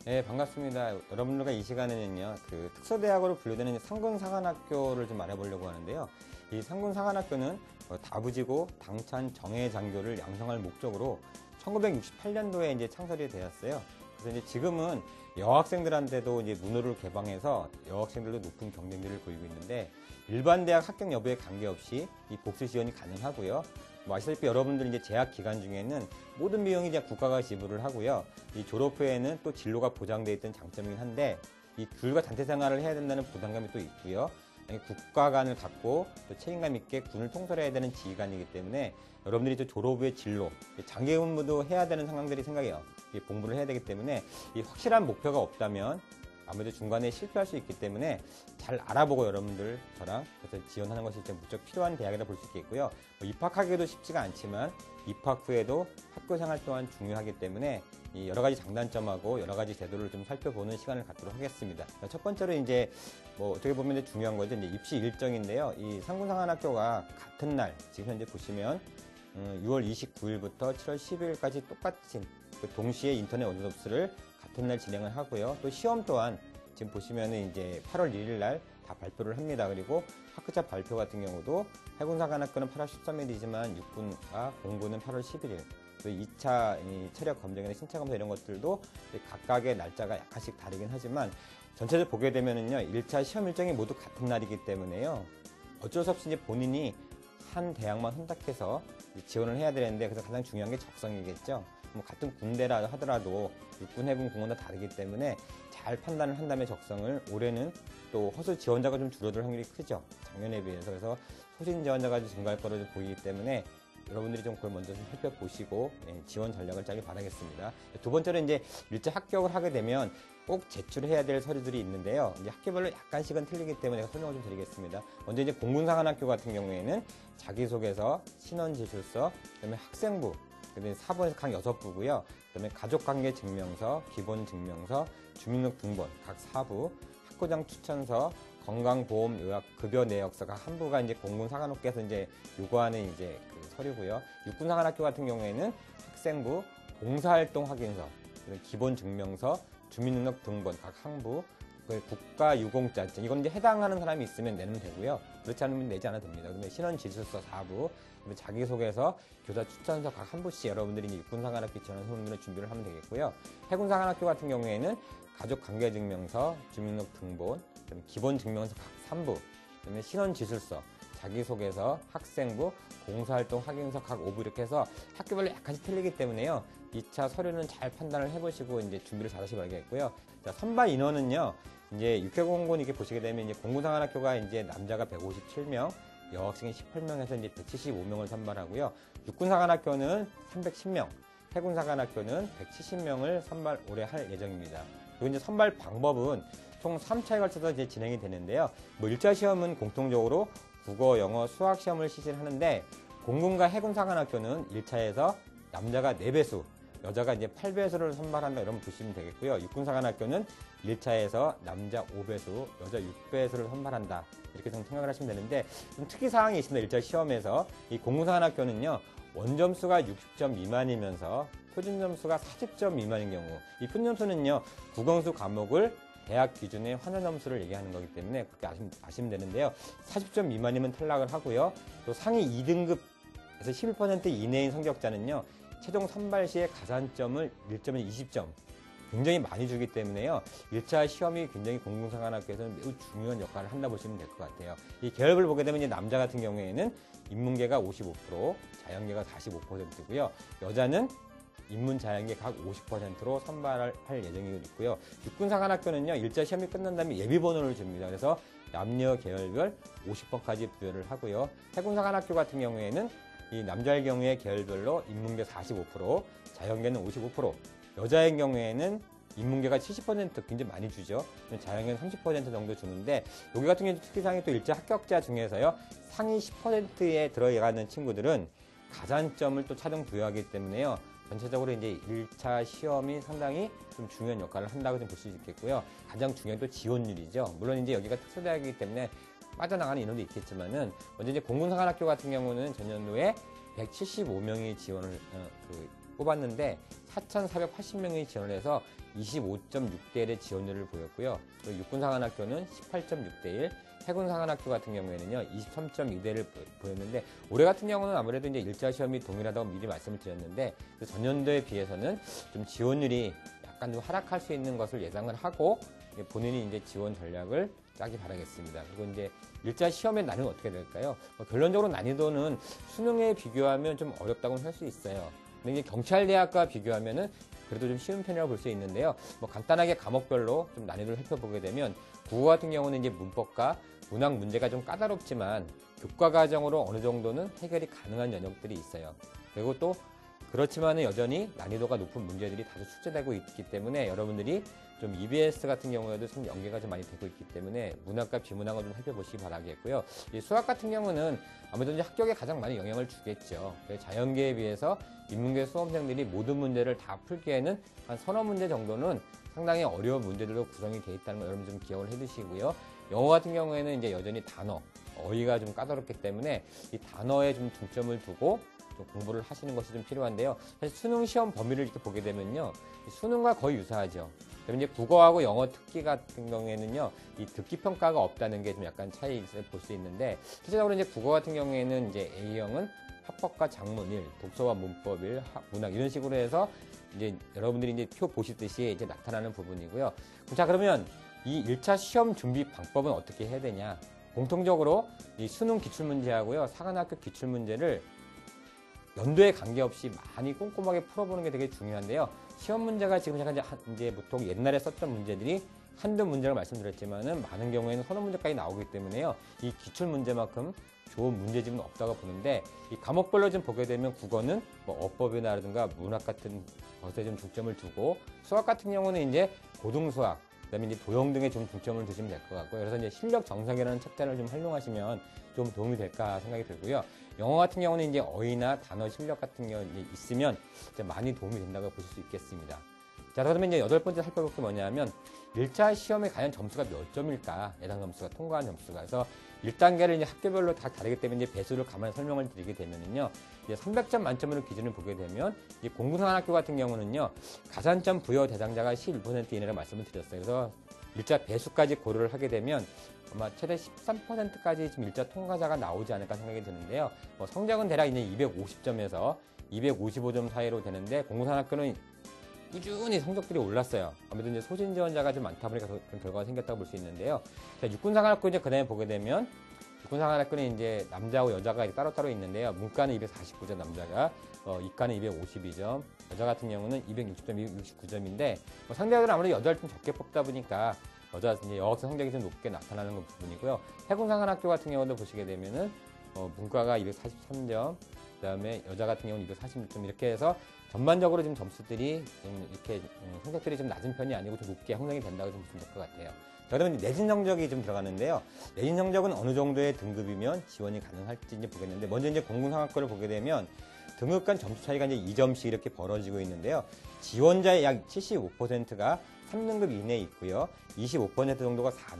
네, 반갑습니다. 여러분들과 이 시간에는요, 특수대학으로 분류되는 상군사관학교를 좀 알아보려고 하는데요. 이 상군사관학교는 다부지고 당찬 정예장교를 양성할 목적으로 1968년도에 이제 창설이 되었어요. 그래서 이제 지금은 여학생들한테도 이제 문호를 개방해서 여학생들도 높은 경쟁률을 보이고 있는데, 일반 대학 합격 여부에 관계없이 이 복수 지원이 가능하고요. 아시다시피 여러분들 이제 재학 기간 중에는 모든 비용이 이제 국가가 지불을 하고요. 이 졸업 후에는 또 진로가 보장되어 있던 장점이긴 한데, 이 귤과 단체 생활을 해야 된다는 부담감이 또 있고요. 국가관을 갖고 또 책임감 있게 군을 통솔해야 되는 지휘관이기 때문에 여러분들이 또 졸업 후의 진로, 장기 근무도 해야 되는 상황들이 생각해요. 공부를 해야 되기 때문에 이 확실한 목표가 없다면 아무래도 중간에 실패할 수 있기 때문에 잘 알아보고 여러분들 저랑 그래서 지원하는 것이 진짜 무척 필요한 대학이라 볼 수 있겠고요. 입학하기도 쉽지가 않지만 입학 후에도 학교 생활 또한 중요하기 때문에 이 여러 가지 장단점하고 여러 가지 제도를 좀 살펴보는 시간을 갖도록 하겠습니다. 첫 번째로 이제 어떻게 보면 중요한 거죠. 이제 입시 일정인데요. 이 상군상한학교가 같은 날 지금 현재 보시면 6월 29일부터 7월 12일까지 똑같이 동시에 인터넷 원서 접수를 같은 날 진행을 하고요. 또 시험 또한 지금 보시면은 이제 8월 1일 날 다 발표를 합니다. 그리고 학교차 발표 같은 경우도 해군사관학교는 8월 13일이지만 육군과 공군은 8월 11일. 또 2차 체력 검정이나 신체 검사 이런 것들도 각각의 날짜가 약간씩 다르긴 하지만 전체적으로 보게 되면은요, 1차 시험 일정이 모두 같은 날이기 때문에요. 어쩔 수 없이 이제 본인이 한 대학만 선택해서 지원을 해야 되는데, 그래서 가장 중요한 게 적성이겠죠. 같은 군대라 하더라도 육군, 해군, 공군 다 다르기 때문에 잘 판단을 한 다음에 적성을, 올해는 또 허수 지원자가 좀 줄어들 확률이 크죠. 작년에 비해서. 그래서 소신 지원자가 증가할 거로 보이기 때문에 여러분들이 좀 그걸 먼저 좀 살펴보시고 지원 전략을 짜길 바라겠습니다. 두 번째로 이제 일제 합격을 하게 되면 꼭 제출해야 될 서류들이 있는데요. 이제 학교별로 약간씩은 틀리기 때문에 제가 설명을 좀 드리겠습니다. 먼저 이제 공군사관학교 같은 경우에는 자기소개서, 신원지술서, 그다음에 학생부, 그다음에 사본에서 각 6부고요. 그다음에 가족관계증명서, 기본증명서, 주민등록 등본 각 4부, 학교장 추천서, 건강보험 요약 급여 내역서 각 한 부가 이제 공군사관학교에서 이제 요구하는 이제 서류고요. 육군사관학교 같은 경우에는 학생부, 봉사활동 확인서, 기본증명서, 주민등록 등본 각 한 부, 국가유공자증, 이건 이제 해당하는 사람이 있으면 내면 되고요. 그렇지 않으면 내지 않아도 됩니다. 그다음에 신원지술서 4부, 그다음에 자기소개서, 교사 추천서 각 한 부씩 여러분들이 이제 육군사관학교 지원 후보들은 준비를 하면 되겠고요. 해군사관학교 같은 경우에는 가족관계증명서, 주민등록 등본, 그다음에 기본증명서 각 3부, 그다음에 신원지술서, 자기소개서, 학생부, 봉사활동 확인서 각 5부 이렇게 해서 학교별로 약간씩 틀리기 때문에요. 2차 서류는 잘 판단을 해보시고 이제 준비를 잘 하시기 바라겠고요. 자, 선발 인원은요, 이제 육해공군 이렇게 보시게 되면 이제 공군사관학교가 이제 남자가 157명, 여학생이 18명에서 이제 175명을 선발하고요. 육군사관학교는 310명, 해군사관학교는 170명을 선발 올해 할 예정입니다. 그리고 이제 선발 방법은 총 3차에 걸쳐서 이제 진행이 되는데요. 1차 시험은 공통적으로 국어, 영어, 수학 시험을 실시하는데, 공군과 해군사관학교는 1차에서 남자가 4배수, 여자가 이제 8배수를 선발한다, 이러면 보시면 되겠고요. 육군사관학교는 1차에서 남자 5배수, 여자 6배수를 선발한다, 이렇게 좀 생각을 하시면 되는데, 좀 특이사항이 있습니다. 1차 시험에서. 이 공군사관학교는요, 원점수가 60점 미만이면서 표준점수가 40점 미만인 경우, 이 표준점수는요, 국영수 과목을 대학 기준의 환원 점수를 얘기하는 거기 때문에 그렇게 아시면 되는데요. 40점 미만이면 탈락을 하고요. 또 상위 2등급에서 11% 이내인 성적자는요, 최종 선발 시에 가산점을 1점에 20점 굉장히 많이 주기 때문에요. 1차 시험이 굉장히 공군사관학교에서는 매우 중요한 역할을 한다 보시면 될 것 같아요. 이 계열을 보게 되면 이제 남자 같은 경우에는 인문계가 55%, 자연계가 45%고요. 여자는 인문 자연계 각 50%로 선발할 예정이 있고요. 육군사관학교는요, 1차 시험이 끝난 다음에 예비번호를 줍니다. 그래서 남녀 계열별 50번까지 부여를 하고요. 해군사관학교 같은 경우에는 이 남자의 경우에 계열별로 인문계 45%, 자연계는 55%, 여자의 경우에는 인문계가 70% 굉장히 많이 주죠. 자연계는 30% 정도 주는데, 여기 같은 경우 특이사항이 또 1차 합격자 중에서요, 상위 10%에 들어가는 친구들은 가산점을 또 차등 부여하기 때문에요. 전체적으로 이제 1차 시험이 상당히 좀 중요한 역할을 한다고 좀 볼 수 있겠고요. 가장 중요한 또 지원율이죠. 물론 이제 여기가 특수대학이기 때문에 빠져나가는 인원도 있겠지만은, 먼저 이제 공군사관학교 같은 경우는 전년도에 175명이 지원을, 뽑았는데 4,480명이 지원을 해서 25.6대 1의 지원율을 보였고요. 또 육군사관학교는 18.6대 1, 해군사관학교 같은 경우에는요 23.2대 1을 보였는데 올해 같은 경우는 아무래도 이제 1차 시험이 동일하다고 미리 말씀을 드렸는데 전년도에 비해서는 좀 지원율이 약간 좀 하락할 수 있는 것을 예상을 하고 본인이 이제 지원 전략을 짜기 바라겠습니다. 그리고 이제 1차 시험의 난이도는 어떻게 될까요? 결론적으로 난이도는 수능에 비교하면 좀 어렵다고는 할 수 있어요. 근데 이제 경찰대학과 비교하면은 그래도 좀 쉬운 편이라고 볼 수 있는데요. 간단하게 과목별로 좀 난이도를 살펴보게 되면 국어 같은 경우는 이제 문법과 문학 문제가 좀 까다롭지만 교과 과정으로 어느 정도는 해결이 가능한 영역들이 있어요. 그리고 또 그렇지만은 여전히 난이도가 높은 문제들이 다소 출제되고 있기 때문에 여러분들이 좀 EBS 같은 경우에도 좀 연계가 좀 많이 되고 있기 때문에 문학과 비문학을 좀 살펴보시기 바라겠고요. 이 수학 같은 경우는 아무래도 이제 합격에 가장 많이 영향을 주겠죠. 자연계에 비해서 인문계 수험생들이 모든 문제를 다 풀기에는 한 서너 문제 정도는 상당히 어려운 문제들로 구성이 되어 있다는 걸 여러분 좀 기억을 해두시고요. 영어 같은 경우에는 이제 여전히 단어, 어휘가 좀 까다롭기 때문에 이 단어에 좀 중점을 두고 좀 공부를 하시는 것이 좀 필요한데요. 사실 수능 시험 범위를 이렇게 보게 되면요. 수능과 거의 유사하죠. 그럼 이제 국어하고 영어 특기 같은 경우에는요, 이 듣기 평가가 없다는 게 좀 약간 차이를 볼 수 있는데, 실제적으로 이제 국어 같은 경우에는 이제 A형은 합법과 작문 1, 독서와 문법 1, 문학 이런 식으로 해서 이제 여러분들이 이제 표 보시듯이 이제 나타나는 부분이고요. 자, 그러면 이 1차 시험 준비 방법은 어떻게 해야 되냐? 공통적으로 이 수능 기출문제하고요, 사관학교 기출문제를 연도에 관계없이 많이 꼼꼼하게 풀어보는 게 되게 중요한데요. 시험 문제가 지금 약간 이제 보통 옛날에 썼던 문제들이 한두 문제를 말씀드렸지만은 많은 경우에는 서너 문제까지 나오기 때문에요. 이 기출 문제만큼 좋은 문제집은 없다고 보는데 이 과목별로 좀 보게 되면 국어는 뭐 어법이라든가 문학 같은 것에 좀 중점을 두고 수학 같은 경우는 이제 고등수학 그다음에 이제 도형 등에 좀 중점을 두시면 될 것 같고요. 그래서 이제 실력 정상이라는 책단을 좀 활용하시면 좀 도움이 될까 생각이 들고요. 영어 같은 경우는 이제 어휘나 단어 실력 같은 경우 있으면 많이 도움이 된다고 보실 수 있겠습니다. 자, 그러면 이제 8번째 살펴볼 게 뭐냐면 1차 시험에 과연 점수가 몇 점일까? 예상 점수가 통과한 점수가. 그래서 1단계를 이제 학교별로 다 다르기 때문에 이제 배수를 감안해 설명을 드리게 되면은요. 이제 300점 만점으로 기준을 보게 되면 이제 공군사관학교 같은 경우는요. 가산점 부여 대상자가 11% 이내라고 말씀을 드렸어요. 그래서 1차 배수까지 고려를 하게 되면 아마 최대 13%까지 지금 1차 통과자가 나오지 않을까 생각이 드는데요. 성적은 대략 이제 250점에서 255점 사이로 되는데 공군사관학교는 꾸준히 성적들이 올랐어요. 아무래도 이제 소진 지원자가 좀 많다 보니까 그런 결과가 생겼다고 볼 수 있는데요. 자, 육군사관학교 이제 그 다음에 보게 되면 육군사관학교는 이제 남자하고 여자가 따로따로 있는데요. 문과는 249점 남자가, 이과는 252점, 여자 같은 경우는 260점, 269점인데 상대적으로 아무래도 여자를 좀 적게 뽑다 보니까 여자 이제 여학생 성적이 좀 높게 나타나는 부분이고요. 해군사관학교 같은 경우도 보시게 되면은 문과가 243점, 그다음에 여자 같은 경우는 246점 이렇게 해서 전반적으로 지금 점수들이 좀 이렇게 성적들이 좀 낮은 편이 아니고 좀 높게 형성이 된다고 좀 보시면 될 것 같아요. 자, 그러면 내신 성적이 좀 들어가는데요. 내신 성적은 어느 정도의 등급이면 지원이 가능할지 이제 보겠는데 먼저 이제 공군상학과를 보게 되면 등급 간 점수 차이가 이제 2점씩 이렇게 벌어지고 있는데요. 지원자의 약 75%가 3등급 이내에 있고요. 25% 정도가 4,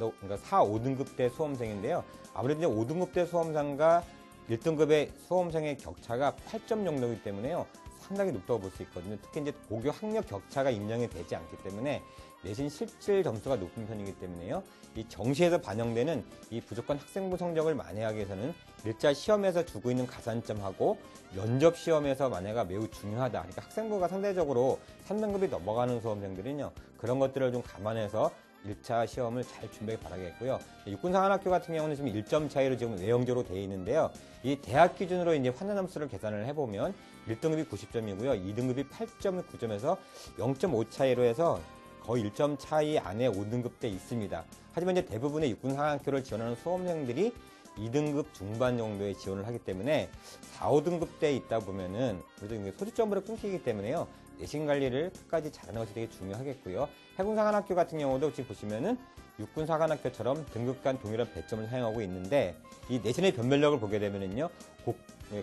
5등급대 수험생인데요. 아무래도 이제 5등급대 수험생과 1등급의 수험생의 격차가 8점 정도이기 때문에요. 상당히 높다고 볼 수 있거든요. 특히 이제 고교 학력 격차가 인정이 되지 않기 때문에 내신 실질 점수가 높은 편이기 때문에요. 이 정시에서 반영되는 이 부족한 학생부 성적을 만회하기 위해서는 1차 시험에서 주고 있는 가산점하고 면접 시험에서 만회가 매우 중요하다. 그러니까 학생부가 상대적으로 3등급이 넘어가는 수험생들은요. 그런 것들을 좀 감안해서 1차 시험을 잘 준비하기 바라겠고요. 육군사관학교 같은 경우는 지금 1점 차이로 지금 외형적으로 되어 있는데요. 이 대학 기준으로 이제 환자 점수를 계산을 해보면 1등급이 90점이고요. 2등급이 8.9점에서 0.5 차이로 해서 거의 1점 차이 안에 5등급대 있습니다. 하지만 이제 대부분의 육군사관학교를 지원하는 수험생들이 2등급 중반 정도의 지원을 하기 때문에 4, 5등급대에 있다 보면은 그래도 소집점으로 끊기기 때문에요. 내신 관리를 끝까지 잘하는 것이 되게 중요하겠고요. 해군사관학교 같은 경우도 지금 보시면은 육군사관학교처럼 등급 간 동일한 배점을 사용하고 있는데 이 내신의 변별력을 보게 되면은요.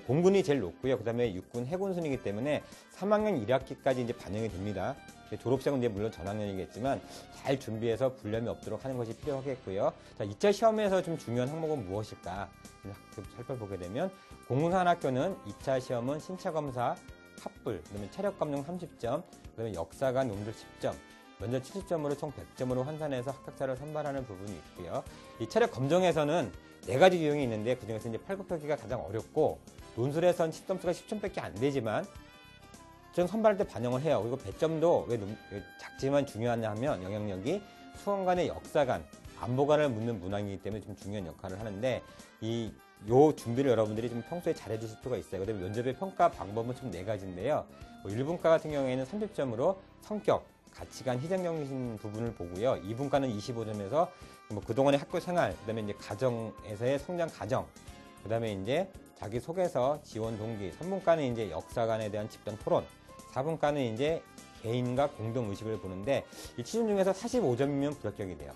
공군이 제일 높고요. 그 다음에 육군, 해군 순이기 때문에 3학년 1학기까지 이제 반영이 됩니다. 졸업생은 이제 물론 전학년이겠지만 잘 준비해서 불렴이 없도록 하는 것이 필요하겠고요. 자, 2차 시험에서 좀 중요한 항목은 무엇일까 살펴보게 되면 공군사관학교는 2차 시험은 신체검사, 합불, 그다음에 체력검정 30점, 그다음에 역사관 놈들 10점, 면접 70점으로 총 100점으로 환산해서 합격자를 선발하는 부분이 있고요. 이 체력 검정에서는 4가지 유형이 있는데 그중에서 이제 팔굽혀펴기가 가장 어렵고 논술에선 10점수가 10점밖에 안 되지만 좀 선발할 때 반영을 해요. 그리고 배점도 왜 작지만 중요하냐 하면 영향력이 수험관의 역사관, 안보관을 묻는 문항이기 때문에 좀 중요한 역할을 하는데 요 준비를 여러분들이 좀 평소에 잘해 주실 필요가 있어요. 그다음에 면접의 평가 방법은 총 4가지인데요. 1분과 같은 경우에는 30점으로 성격, 가치관, 희생정신 부분을 보고요. 2분과는 25점에서 그동안의 학교 생활, 그다음에 이제 가정에서의 성장 과정, 그다음에 이제 자기 속에서 지원 동기, 3분과는 이제 역사관에 대한 집단 토론, 4분과는 이제 개인과 공동 의식을 보는데 이 취준 중에서 45점이면 불합격이 돼요.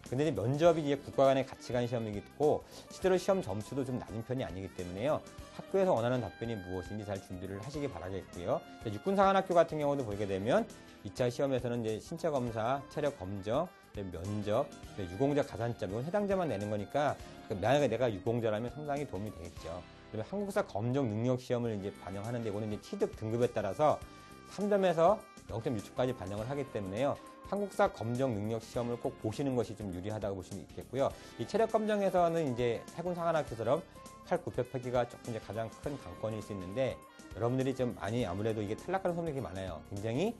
근데 이제 면접이 이제 국가 간의 가치관 시험이고 실제로 시험 점수도 좀 낮은 편이 아니기 때문에요. 학교에서 원하는 답변이 무엇인지 잘 준비를 하시기 바라겠고요. 육군사관학교 같은 경우도 보게 되면 2차 시험에서는 이제 신체 검사, 체력 검정, 면접, 유공자 가산점, 이건 해당자만 내는 거니까 만약에 내가 유공자라면 상당히 도움이 되겠죠. 그다음에 한국사 검정 능력 시험을 이제 반영하는데 이거는 이제 취득 등급에 따라서 3점에서 0.6초까지 반영을 하기 때문에요. 한국사 검정 능력 시험을 꼭 보시는 것이 좀 유리하다고 보시면 있겠고요. 이 체력 검정에서는 이제 해군사관학교처럼 팔굽혀펴기가 조금 이제 가장 큰 강권일 수 있는데 여러분들이 좀 많이 아무래도 이게 탈락하는 소문이 많아요. 굉장히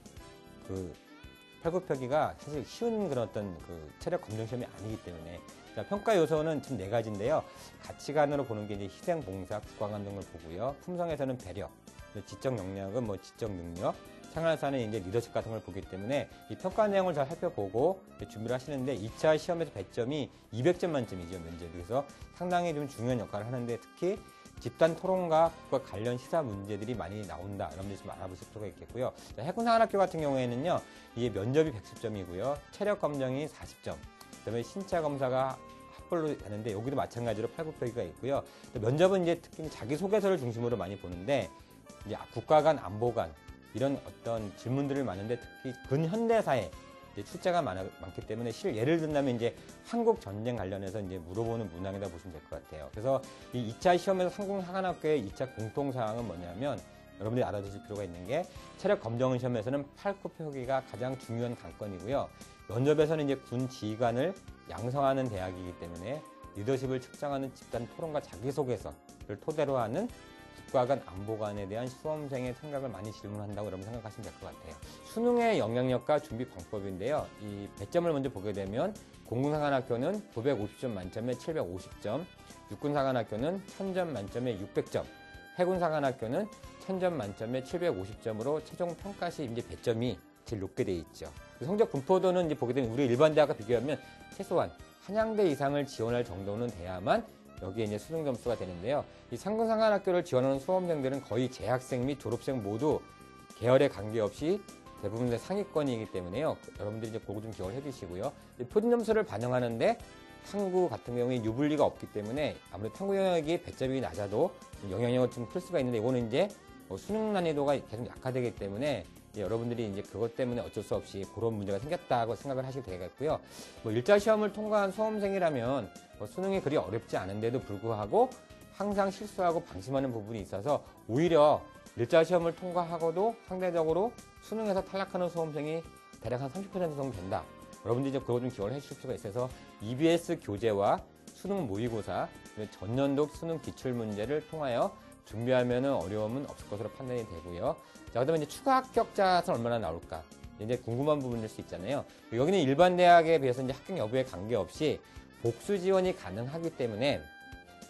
팔굽혀펴기가 사실 쉬운 그런 어떤 체력 검정 시험이 아니기 때문에 자, 평가 요소는 총 4가지인데요. 가치관으로 보는 게 이제 희생, 봉사, 국가관 등을 보고요. 품성에서는 배려, 지적 역량은 지적 능력, 생활사는 이제 리더십 같은 걸 보기 때문에 이 평가 내용을 잘 살펴보고 준비를 하시는데 2차 시험에서 배점이 200점 만점이죠, 면접이. 그래서 상당히 좀 중요한 역할을 하는데 특히 집단 토론과 국가 관련 시사 문제들이 많이 나온다. 여러분들이 좀 알아보실 필요가 있겠고요. 해군사관학교 같은 경우에는요, 이게 면접이 110점이고요. 체력 검정이 40점. 그다음에 신체 검사가 합불로 되는데 여기도 마찬가지로 팔굽혀펴기가 있고요. 면접은 이제 특히 자기소개서를 중심으로 많이 보는데 이제 국가관, 안보관 이런 어떤 질문들을 많은데 특히 근현대사에 이제 출제가 많기 때문에 예를 든다면 이제 한국 전쟁 관련해서 이제 물어보는 문항이다 보시면 될 것 같아요. 그래서 이 2차 시험에서 상공사관학교의 2차 공통사항은 뭐냐면 여러분들이 알아두실 필요가 있는 게 체력 검정 시험에서는 팔굽혀펴기가 가장 중요한 관건이고요. 면접에서는 이제 군 지휘관을 양성하는 대학이기 때문에 리더십을 측정하는 집단 토론과 자기소개서를 토대로 하는 국가관, 안보관에 대한 수험생의 생각을 많이 질문한다고 여러분 생각하시면 될 것 같아요. 수능의 영향력과 준비 방법인데요. 이 배점을 먼저 보게 되면 공군사관학교는 950점 만점에 750점, 육군사관학교는 1000점 만점에 600점, 해군사관학교는 1000점 만점에 750점으로 최종 평가 시 이제 배점이 제일 높게 돼 있죠. 성적 분포도는 이제 보게 되면 우리 일반 대학과 비교하면 최소한 한양대 이상을 지원할 정도는 돼야만 여기에 이제 수능 점수가 되는데요. 이 상공사관학교를 지원하는 수험생들은 거의 재학생 및 졸업생 모두 계열에 관계없이 대부분 상위권이기 때문에요. 여러분들이 이제 그거 좀 기억을 해주시고요. 표준 점수를 반영하는데 탐구 같은 경우에 유불리가 없기 때문에 아무래도 탐구 영역이 배점이 낮아도 영향력을 좀 클 수가 있는데 이거는 이제 수능 난이도가 계속 약화되기 때문에 여러분들이 이제 그것 때문에 어쩔 수 없이 그런 문제가 생겼다고 생각을 하시면 되겠고요. 1차 시험을 통과한 수험생이라면 수능이 그리 어렵지 않은데도 불구하고 항상 실수하고 방심하는 부분이 있어서 오히려 1차 시험을 통과하고도 상대적으로 수능에서 탈락하는 수험생이 대략 한 30% 정도 된다. 여러분들이 이제 그거 좀 기억을 해주실 필요가 있어서 EBS 교재와 수능 모의고사, 전년도 수능 기출문제를 통하여 준비하면 어려움은 없을 것으로 판단이 되고요. 자, 그 다음에 이제 추가 합격자는 얼마나 나올까? 이제 궁금한 부분일 수 있잖아요. 여기는 일반 대학에 비해서 이제 합격 여부에 관계없이 복수 지원이 가능하기 때문에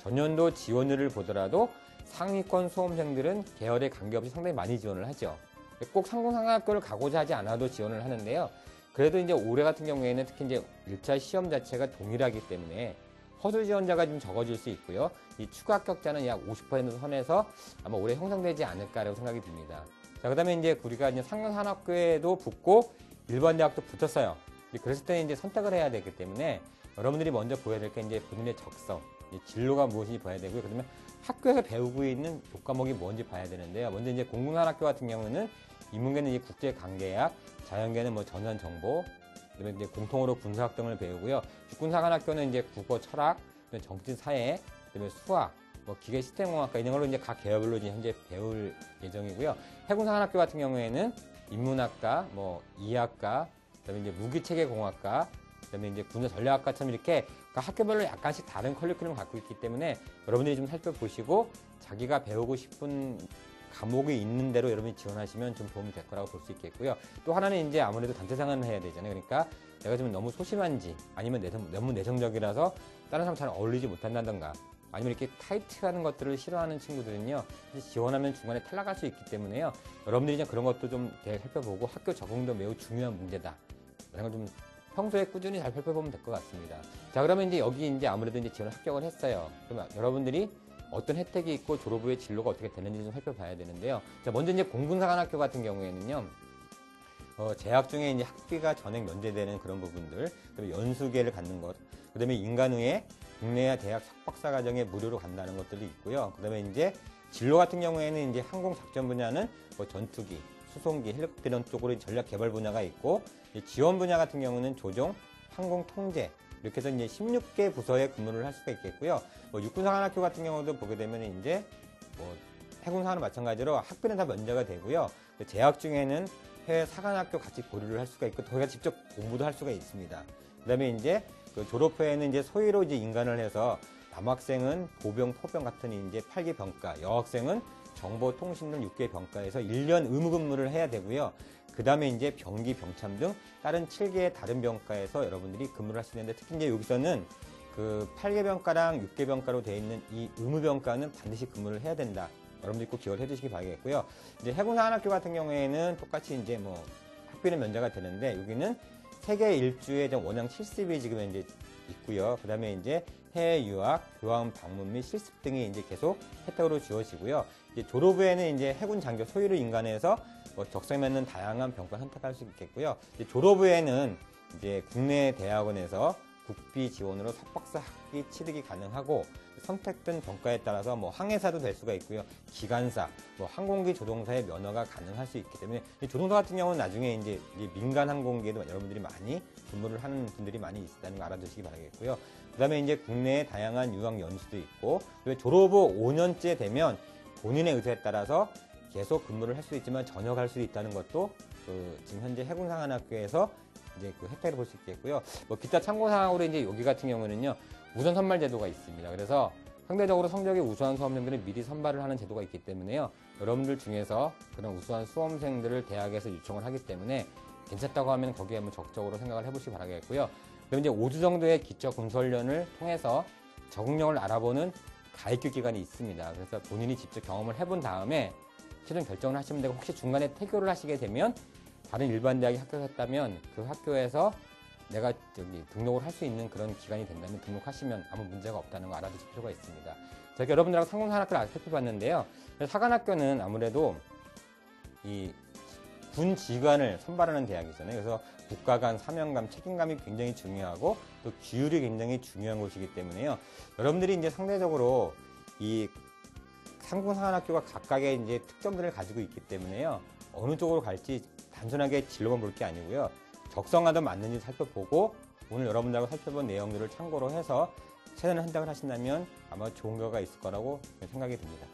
전년도 지원율을 보더라도 상위권 수험생들은 계열에 관계없이 상당히 많이 지원을 하죠. 꼭 상공상학교를 가고자 하지 않아도 지원을 하는데요. 그래도 이제 올해 같은 경우에는 특히 이제 1차 시험 자체가 동일하기 때문에 허수 지원자가 좀 적어질 수 있고요. 이 추가 합격자는 약 50% 선에서 아마 올해 형성되지 않을까라고 생각이 듭니다. 자, 그 다음에 이제 우리가 이제 상공산학교에도 붙고 일반 대학도 붙었어요. 그랬을 때 이제 선택을 해야 되기 때문에 여러분들이 먼저 보여야 될 게 이제 본인의 적성, 진로가 무엇인지 봐야 되고요. 그다음에 학교에서 배우고 있는 교과목이 뭔지 봐야 되는데요. 먼저 이제 공군산학교 같은 경우는 인문계는 이제 국제관계학, 자연계는 전산정보, 그다음에 이제 공통으로 군사학 등을 배우고요. 육군사관학교는 이제 국어, 철학, 정치, 사회, 그다음에 수학, 뭐 기계 시스템공학과 이런 걸로 이제 각 계열별로 이제 현재 배울 예정이고요. 해군사관학교 같은 경우에는 인문학과, 뭐 이학과, 그다음에 이제 무기체계공학과, 그다음에 이제 군사전략학과처럼 이렇게 각 학교별로 약간씩 다른 커리큘럼을 갖고 있기 때문에 여러분들이 좀 살펴보시고 자기가 배우고 싶은 과목이 있는 대로 여러분이 지원하시면 좀 도움이 될 거라고 볼 수 있겠고요. 또 하나는 이제 아무래도 단체 생활을 해야 되잖아요. 그러니까 내가 좀 너무 소심한지 아니면 너무 내성적이라서 다른 사람 잘 어울리지 못한다던가 아니면 이렇게 타이트하는 것들을 싫어하는 친구들은요, 지원하면 중간에 탈락할 수 있기 때문에요. 여러분들이 이제 그런 것도 좀 살펴보고 학교 적응도 매우 중요한 문제다. 이런 걸 좀 평소에 꾸준히 잘 살펴보면 될 것 같습니다. 자, 그러면 이제 여기 이제 아무래도 이제 지원을 합격을 했어요. 그러면 여러분들이 어떤 혜택이 있고 졸업 후에 진로가 어떻게 되는지 좀 살펴봐야 되는데요. 자, 먼저 이제 공군사관학교 같은 경우에는요, 재학 중에 이제 학비가 전액 면제되는 그런 부분들, 그다음에 연수계를 갖는 것, 그다음에 인간 후에 국내와 대학 석박사 과정에 무료로 간다는 것들이 있고요. 그다음에 이제 진로 같은 경우에는 이제 항공 작전 분야는 뭐 전투기, 수송기, 헬리콥터 쪽으로 전략 개발 분야가 있고, 지원 분야 같은 경우는 조종, 항공 통제, 이렇게 해서 이제 16개 부서에 근무를 할 수가 있겠고요. 뭐 육군사관학교 같은 경우도 보게 되면 이제 뭐 해군사관은 마찬가지로 학비는 다 면제가 되고요. 재학 중에는 해외 사관학교 같이 보류를 할 수가 있고, 거기가 직접 공부도 할 수가 있습니다. 그다음에 이제 그 졸업 후에는 이제 소위로 이제 인간을 해서 남학생은 보병, 포병 같은 이제 8개 병과, 여학생은 정보통신 등 6개 병과에서 1년 의무 근무를 해야 되고요. 그 다음에 이제 병기, 병참 등 다른 7개의 다른 병과에서 여러분들이 근무를 할 수 있는데, 특히 이제 여기서는 그 8개 병과랑 6개 병과로 되어 있는 이 의무 병과는 반드시 근무를 해야 된다. 여러분들이 꼭 기억을 해주시기 바라겠고요. 이제 해군사관학교 같은 경우에는 똑같이 이제 뭐 학비는 면제가 되는데, 여기는 세계 일주에 원양 70이 지금 이제 있고요. 그 다음에 이제 해외 유학, 교환 방문 및 실습 등이 이제 계속 혜택으로 주어지고요. 이제 졸업 후에는 이제 해군 장교 소위로 인간해서 뭐 적성에 맞는 다양한 병과 선택할 수 있겠고요. 이제 졸업 후에는 이제 국내 대학원에서 국비 지원으로 석박사 학위 취득이 가능하고, 선택된 병과에 따라서 뭐 항해사도 될 수가 있고요. 기관사, 뭐 항공기 조종사의 면허가 가능할 수 있기 때문에, 조종사 같은 경우는 나중에 이제 민간 항공기에도 여러분들이 많이 근무를 하는 분들이 많이 있다는 거 알아두시기 바라겠고요. 그 다음에 이제 국내에 다양한 유학 연수도 있고, 졸업 후 5년째 되면 본인의 의사에 따라서 계속 근무를 할 수 있지만 전역할 수 있다는 것도 지금 현재 해군사관학교에서 이제 그 혜택을 볼 수 있겠고요. 뭐 기타 참고사항으로 이제 여기 같은 경우는요, 우선 선발 제도가 있습니다. 그래서 상대적으로 성적이 우수한 수험생들은 미리 선발을 하는 제도가 있기 때문에요. 여러분들 중에서 그런 우수한 수험생들을 대학에서 요청을 하기 때문에 괜찮다고 하면 거기에 한번 적극적으로 생각을 해보시기 바라겠고요. 그럼 이제 5주 정도의 기초 군수훈련을 통해서 적응력을 알아보는 가입교 기간이 있습니다. 그래서 본인이 직접 경험을 해본 다음에 최종 결정을 하시면 되고, 혹시 중간에 퇴교를 하시게 되면 다른 일반 대학에 합격했다면 그 학교에서 내가 등록을 할 수 있는 그런 기간이 된다면 등록하시면 아무 문제가 없다는 거 알아두실 필요가 있습니다. 저희가 여러분들하고 상공사관학교를 살펴봤는데요. 사관학교는 아무래도 이 군 지휘관을 선발하는 대학이잖아요. 그래서 국가관, 사명감, 책임감이 굉장히 중요하고 또 규율이 굉장히 중요한 곳이기 때문에요. 여러분들이 이제 상대적으로 이 상공사관학교가 각각의 이제 특점들을 가지고 있기 때문에요. 어느 쪽으로 갈지 단순하게 진로만 볼 게 아니고요. 적성과도 맞는지 살펴보고, 오늘 여러분들하고 살펴본 내용들을 참고로 해서 최선을 선택을 하신다면 아마 좋은 결과가 있을 거라고 생각이 듭니다.